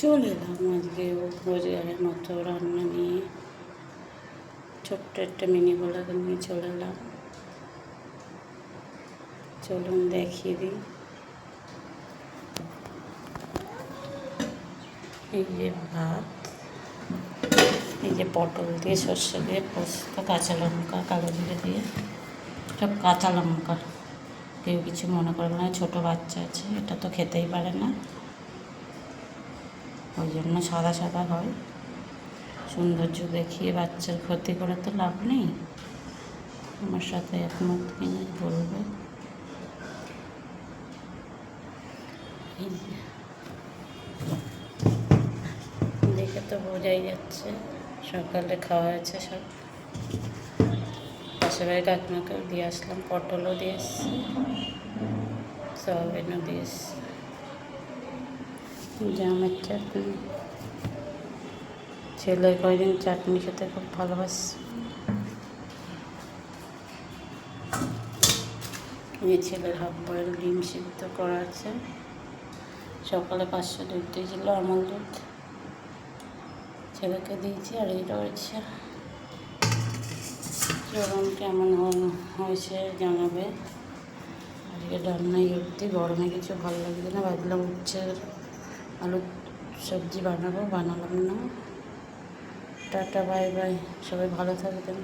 চলে এলাম আজকে রোজগারের মতো রান্না নিয়ে, ছোট্ট একটা মিনি ব্লগ নিয়ে চলে এলাম। চলুন দেখিয়ে দিই। এই যে ভাত, এই যে পটল দিয়ে, সর্ষে দিয়ে, পোস্ত, কাঁচা লঙ্কা, কালো জিরে দিয়ে, সব কাঁচা লঙ্কা। কেউ কিছু মনে করবে না, ছোটো বাচ্চা আছে, এটা তো খেতেই পারে না, ওই জন্য সাদা সাদা হয়। সৌন্দর্য দেখিয়ে বাচ্চার ক্ষতি করে তো লাভ নেই। আমার সাথে একমত কিনা বলবে। দেখে তো বোঝাই যাচ্ছে সকালে খাওয়া হয়েছে সব। পাশের বাড়ি কাকিমাকেও দিয়ে আসলাম, পটলও দিয়ে এসছি, সয়াবিনও দিয়ে এসছি, জামের চাটনি। ছেলে কয়দিন চাটনি খেতে খুব ভালোবাসে। এই ছেলের হাফ বয়েল ডিম সিদ্ধ করা আছে। সকালে 500 দুধ দিয়েছিল, আমল দুধ, ছেলেকে দিয়েছি। আর এই রয়েছে, গরম কেমন হয়েছে জানাবে। আজকে রান্নাই অবধি, গরমে কিছু ভালো লাগছে না, ভাবলাম উচ্ছে আলুর সবজি বানাবো, বানালাম না। টাটা বাই বাই, সবাই ভালো থাকবেন।